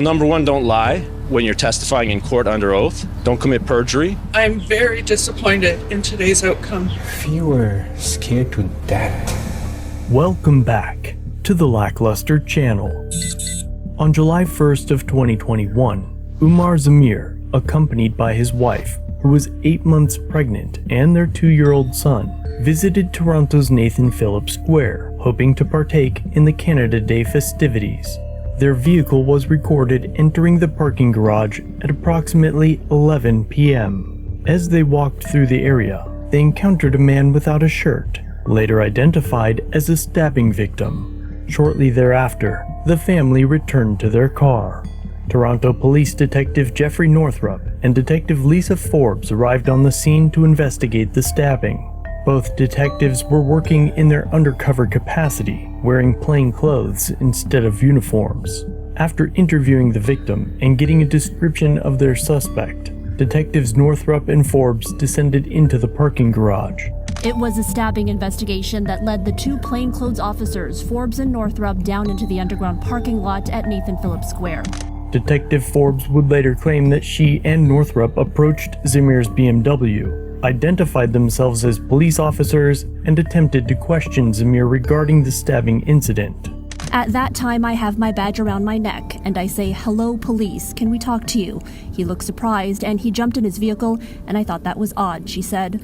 Number one, don't lie when you're testifying in court under oath. Don't commit perjury. I'm very disappointed in today's outcome. You were scared to death. Welcome back to the LackLuster channel. On July 1st of 2021, Umar Zameer, accompanied by his wife, who was 8 months pregnant, and their 2-year-old son, visited Toronto's Nathan Phillips Square, hoping to partake in the Canada Day festivities. Their vehicle was recorded entering the parking garage at approximately 11 p.m. As they walked through the area, they encountered a man without a shirt, later identified as a stabbing victim. Shortly thereafter, the family returned to their car. Toronto Police Detective Jeffrey Northrup and Detective Lisa Forbes arrived on the scene to investigate the stabbing. Both detectives were working in their undercover capacity, wearing plain clothes instead of uniforms. After interviewing the victim and getting a description of their suspect, Detectives Northrup and Forbes descended into the parking garage. It was a stabbing investigation that led the two plainclothes officers, Forbes and Northrup, down into the underground parking lot at Nathan Phillips Square. Detective Forbes would later claim that she and Northrup approached Zameer's BMW, identified themselves as police officers, and attempted to question Zameer regarding the stabbing incident. At that time, I have my badge around my neck, and I say, "Hello, police, can we talk to you?" He looked surprised, and he jumped in his vehicle, and I thought that was odd, she said.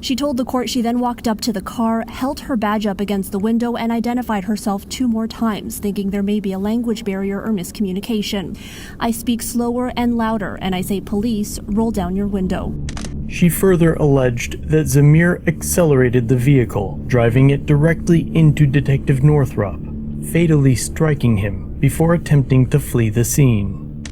She told the court she then walked up to the car, held her badge up against the window, and identified herself 2 more times, thinking there may be a language barrier or miscommunication. I speak slower and louder, and I say, "Police, roll down your window." She further alleged that Zameer accelerated the vehicle, driving it directly into Detective Northrup, fatally striking him before attempting to flee the scene.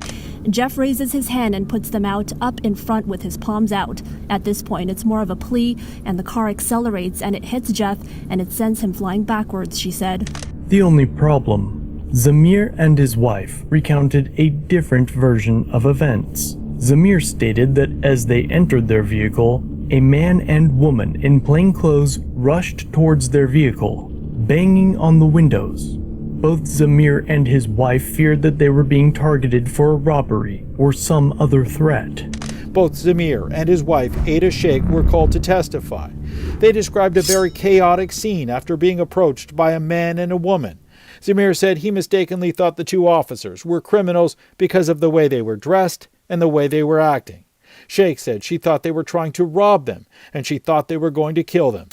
Jeff raises his hand and puts them out up in front with his palms out. At this point, it's more of a plea, and the car accelerates and it hits Jeff and it sends him flying backwards, she said. The only problem, Zameer and his wife recounted a different version of events. Zameer stated that as they entered their vehicle, a man and woman in plain clothes rushed towards their vehicle, banging on the windows. Both Zameer and his wife feared that they were being targeted for a robbery or some other threat. Both Zameer and his wife, Ada Sheikh, were called to testify. They described a very chaotic scene after being approached by a man and a woman. Zameer said he mistakenly thought the two officers were criminals because of the way they were dressed and the way they were acting. Sheikh said she thought they were trying to rob them, and she thought they were going to kill them.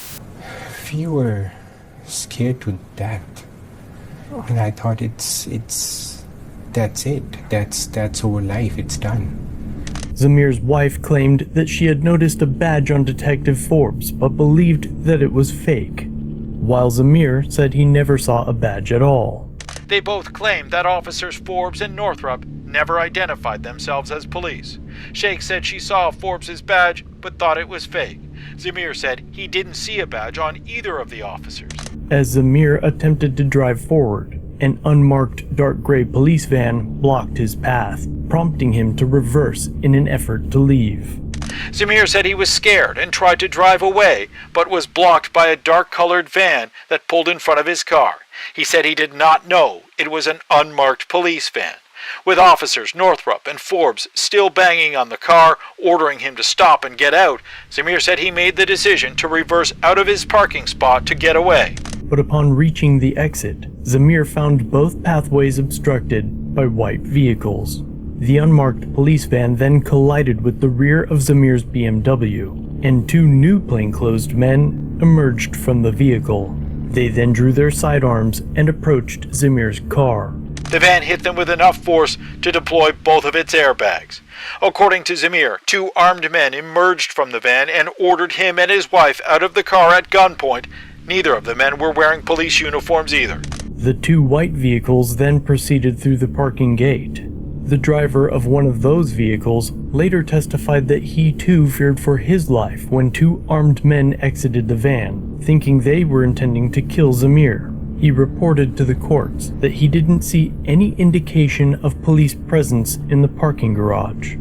You were scared to death. And I thought that's it. That's our life. It's done. Zameer's wife claimed that she had noticed a badge on Detective Forbes, but believed that it was fake, while Zameer said he never saw a badge at all. They both claimed that officers Forbes and Northrup never identified themselves as police. Sheikh said she saw Forbes' badge, but thought it was fake. Zameer said he didn't see a badge on either of the officers. As Zameer attempted to drive forward, an unmarked dark gray police van blocked his path, prompting him to reverse in an effort to leave. Zameer said he was scared and tried to drive away, but was blocked by a dark-colored van that pulled in front of his car. He said he did not know it was an unmarked police van. With officers Northrup and Forbes still banging on the car, ordering him to stop and get out, Zameer said he made the decision to reverse out of his parking spot to get away. But upon reaching the exit, Zameer found both pathways obstructed by white vehicles. The unmarked police van then collided with the rear of Zameer's BMW, and 2 new plainclothes men emerged from the vehicle. They then drew their sidearms and approached Zameer's car. The van hit them with enough force to deploy both of its airbags. According to Zameer, 2 armed men emerged from the van and ordered him and his wife out of the car at gunpoint. Neither of the men were wearing police uniforms either. The 2 white vehicles then proceeded through the parking gate. The driver of one of those vehicles later testified that he too feared for his life when 2 armed men exited the van, thinking they were intending to kill Zameer. He reported to the courts that he didn't see any indication of police presence in the parking garage.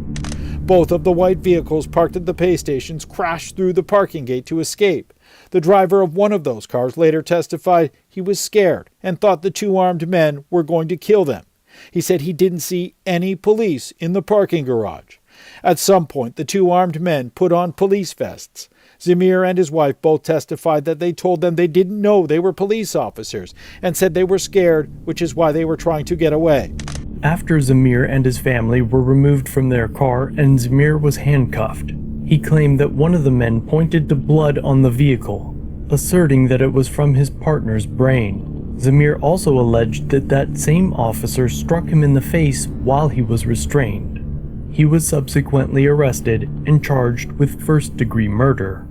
Both of the white vehicles parked at the pay stations crashed through the parking gate to escape. The driver of one of those cars later testified he was scared and thought the 2 armed men were going to kill them. He said he didn't see any police in the parking garage. At some point, the two armed men put on police vests. Zameer and his wife both testified that they told them they didn't know they were police officers and said they were scared, which is why they were trying to get away. After Zameer and his family were removed from their car and Zameer was handcuffed, he claimed that one of the men pointed to blood on the vehicle, asserting that it was from his partner's brain. Zameer also alleged that that same officer struck him in the face while he was restrained. He was subsequently arrested and charged with first-degree murder.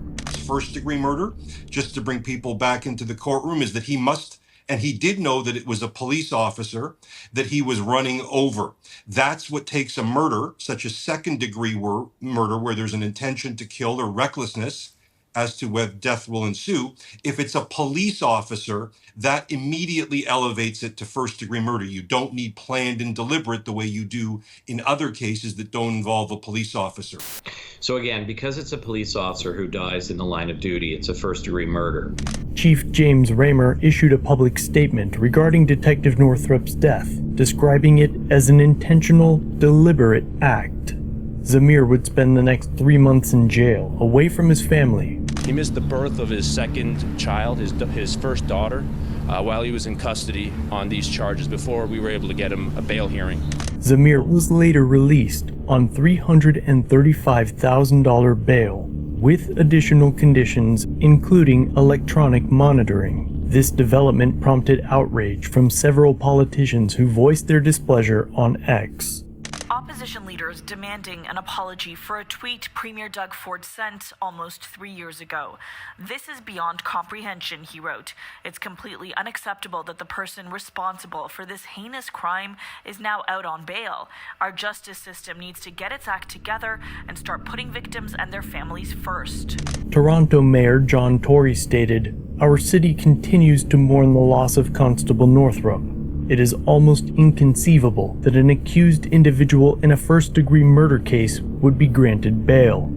First-degree murder, just to bring people back into the courtroom, is that he must, and he did know that it was a police officer that he was running over. That's what takes a murder, such as second-degree murder, where there's an intention to kill or recklessness as to whether death will ensue. If it's a police officer, that immediately elevates it to first-degree murder. You don't need planned and deliberate the way you do in other cases that don't involve a police officer. So again, because it's a police officer who dies in the line of duty, it's a first-degree murder. Chief James Raymer issued a public statement regarding Detective Northrup's death, describing it as an intentional, deliberate act. Zameer would spend the next 3 months in jail, away from his family. He missed the birth of his second child, his first daughter, while he was in custody on these charges before we were able to get him a bail hearing. Zameer was later released on $335,000 bail, with additional conditions including electronic monitoring. This development prompted outrage from several politicians who voiced their displeasure on X. Opposition leaders demanding an apology for a tweet Premier Doug Ford sent almost 3 years ago. "This is beyond comprehension," he wrote. "It's completely unacceptable that the person responsible for this heinous crime is now out on bail. Our justice system needs to get its act together and start putting victims and their families first." Toronto Mayor John Tory stated, "Our city continues to mourn the loss of Constable Northrup. It is almost inconceivable that an accused individual in a first-degree murder case would be granted bail."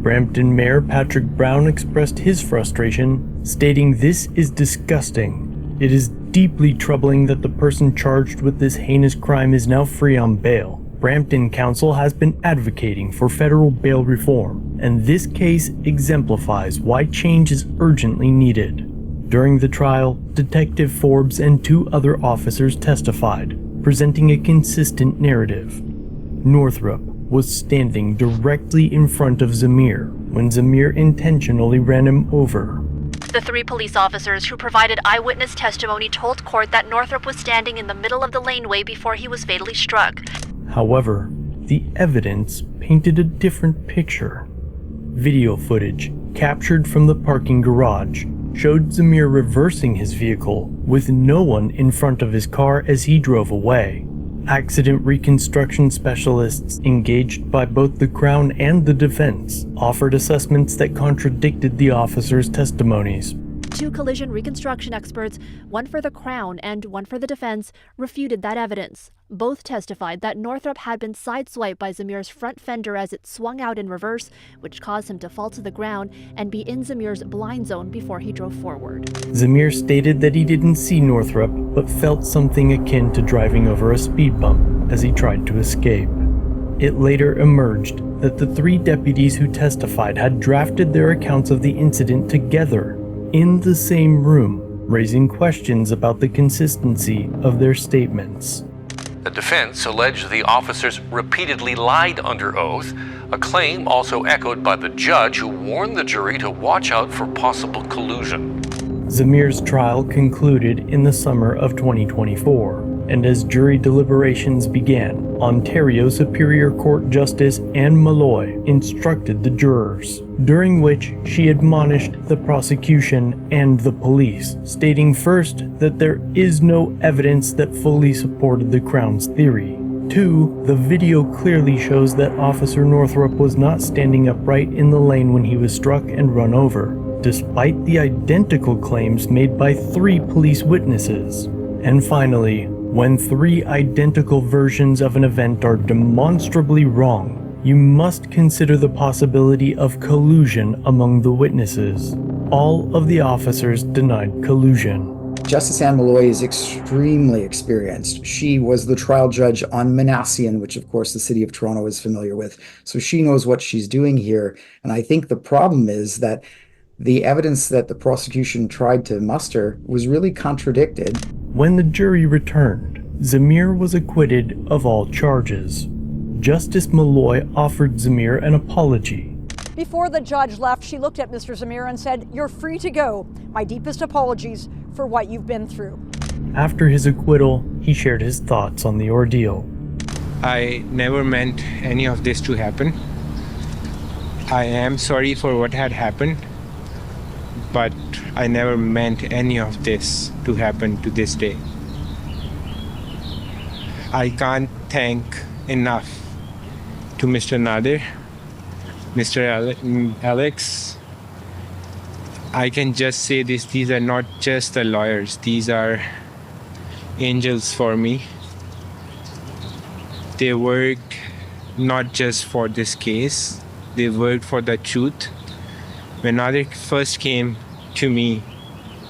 Brampton Mayor Patrick Brown expressed his frustration, stating, "This is disgusting. It is deeply troubling that the person charged with this heinous crime is now free on bail. Brampton Council has been advocating for federal bail reform, and this case exemplifies why change is urgently needed." During the trial, Detective Forbes and 2 other officers testified, presenting a consistent narrative. Northrup was standing directly in front of Zameer when Zameer intentionally ran him over. The 3 police officers who provided eyewitness testimony told court that Northrup was standing in the middle of the laneway before he was fatally struck. However, the evidence painted a different picture. Video footage captured from the parking garage showed Zameer reversing his vehicle with no one in front of his car as he drove away. Accident reconstruction specialists engaged by both the Crown and the defense offered assessments that contradicted the officers' testimonies. 2 collision reconstruction experts, one for the Crown and one for the defense, refuted that evidence. Both testified that Northrup had been sideswiped by Zameer's front fender as it swung out in reverse, which caused him to fall to the ground and be in Zameer's blind zone before he drove forward. Zameer stated that he didn't see Northrup, but felt something akin to driving over a speed bump as he tried to escape. It later emerged that the 3 deputies who testified had drafted their accounts of the incident together in the same room, raising questions about the consistency of their statements. The defense alleged the officers repeatedly lied under oath, a claim also echoed by the judge who warned the jury to watch out for possible collusion. Zameer's trial concluded in the summer of 2024, and as jury deliberations began, Ontario Superior Court Justice Anne Malloy instructed the jurors, during which she admonished the prosecution and the police, stating first that there is no evidence that fully supported the Crown's theory. 2, the video clearly shows that Officer Northrup was not standing upright in the lane when he was struck and run over, despite the identical claims made by 3 police witnesses. And finally, when 3 identical versions of an event are demonstrably wrong, you must consider the possibility of collusion among the witnesses. All of the officers denied collusion. Justice Anne Malloy is extremely experienced. She was the trial judge on Manassian, which of course the city of Toronto is familiar with. So she knows what she's doing here. And I think the problem is that the evidence that the prosecution tried to muster was really contradicted. When the jury returned, Zameer was acquitted of all charges. Justice Malloy offered Zameer an apology. Before the judge left, she looked at Mr. Zameer and said, "You're free to go. My deepest apologies for what you've been through." After his acquittal, he shared his thoughts on the ordeal. I never meant any of this to happen. I am sorry for what had happened, but I never meant any of this to happen to this day. I can't thank enough to Mr. Nadir, Mr. Alex. I can just say this, these are not just the lawyers, these are angels for me. They worked not just for this case, they worked for the truth. When Nadir first came to me,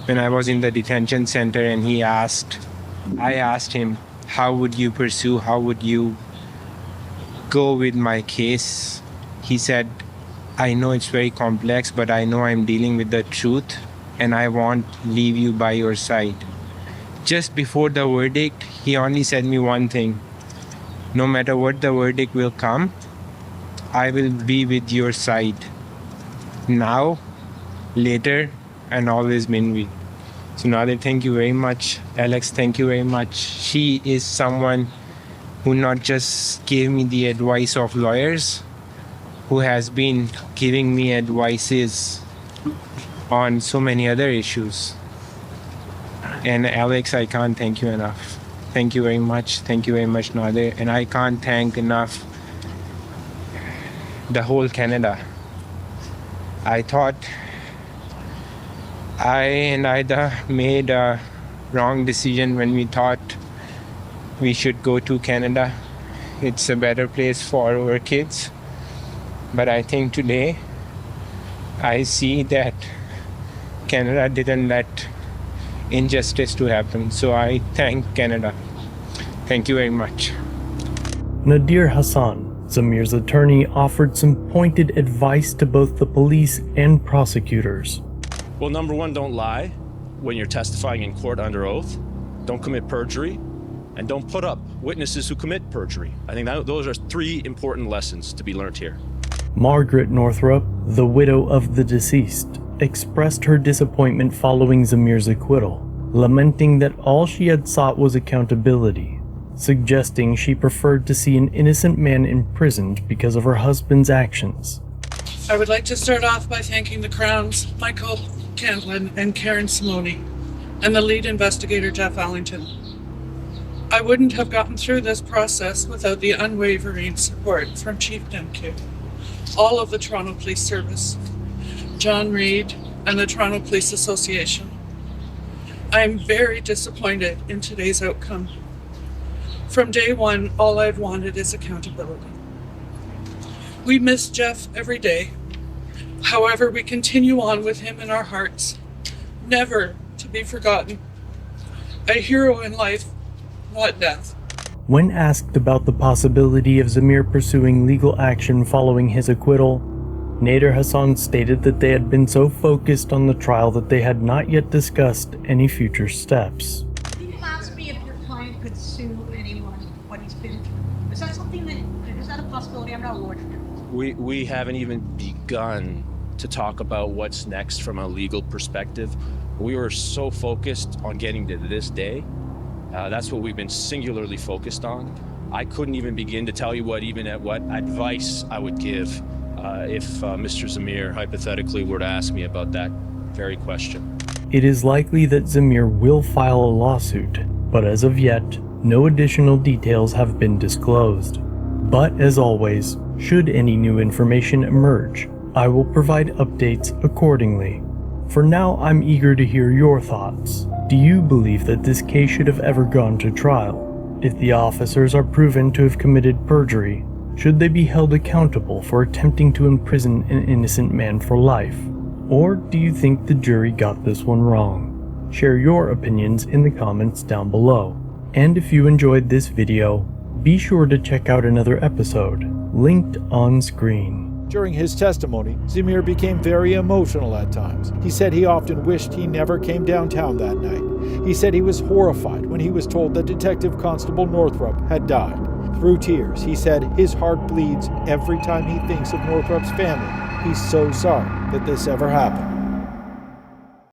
when I was in the detention center and I asked him, how would you pursue, how would you go with my case? He said, I know it's very complex, but I know I'm dealing with the truth and I won't leave you by your side. Just before the verdict, he only said me one thing. No matter what the verdict will come, I will be with your side. Now, later, and always been with. So Nadir, thank you very much. Alex, thank you very much. She is someone who not just gave me the advice of lawyers, who has been giving me advices on so many other issues. And Alex, I can't thank you enough. Thank you very much. Thank you very much, Nadir. And I can't thank enough the whole Canada. I thought I and Ida made a wrong decision when we thought we should go to Canada. It's a better place for our kids. But I think today I see that Canada didn't let injustice to happen. So I thank Canada. Thank you very much. Nadir Hassan, Zameer's attorney, offered some pointed advice to both the police and prosecutors. Well, number one, don't lie when you're testifying in court under oath. Don't commit perjury. And don't put up witnesses who commit perjury. I think those are three important lessons to be learned here. Margaret Northrup, the widow of the deceased, expressed her disappointment following Zameer's acquittal, lamenting that all she had sought was accountability, suggesting she preferred to see an innocent man imprisoned because of her husband's actions. I would like to start off by thanking the Crown's Michael Cantlin and Karen Simone, and the lead investigator Jeff Allington. I wouldn't have gotten through this process without the unwavering support from Chief Demke, all of the Toronto Police Service, John Reid, and the Toronto Police Association. I am very disappointed in today's outcome. From day one, all I've wanted is accountability. We miss Jeff every day. However, we continue on with him in our hearts, never to be forgotten. A hero in life, not death. When asked about the possibility of Zameer pursuing legal action following his acquittal, Nadir Hassan stated that they had been so focused on the trial that they had not yet discussed any future steps. You asked me if your client could sue anyone what he's been through. Is that something is that a possibility? I'm not a lawyer. We haven't even begun to talk about what's next from a legal perspective. We were so focused on getting to this day. That's what we've been singularly focused on. I couldn't even begin to tell you what advice I would give if Mr. Zameer hypothetically were to ask me about that very question. It is likely that Zameer will file a lawsuit, but as of yet, no additional details have been disclosed. But as always, should any new information emerge, I will provide updates accordingly. For now, I'm eager to hear your thoughts. Do you believe that this case should have ever gone to trial? If the officers are proven to have committed perjury, should they be held accountable for attempting to imprison an innocent man for life? Or do you think the jury got this one wrong? Share your opinions in the comments down below. And if you enjoyed this video, be sure to check out another episode, linked on screen. During his testimony, Zameer became very emotional at times. He said he often wished he never came downtown that night. He said he was horrified when he was told that Detective Constable Northrup had died. Through tears, he said his heart bleeds every time he thinks of Northrup's family. He's so sorry that this ever happened.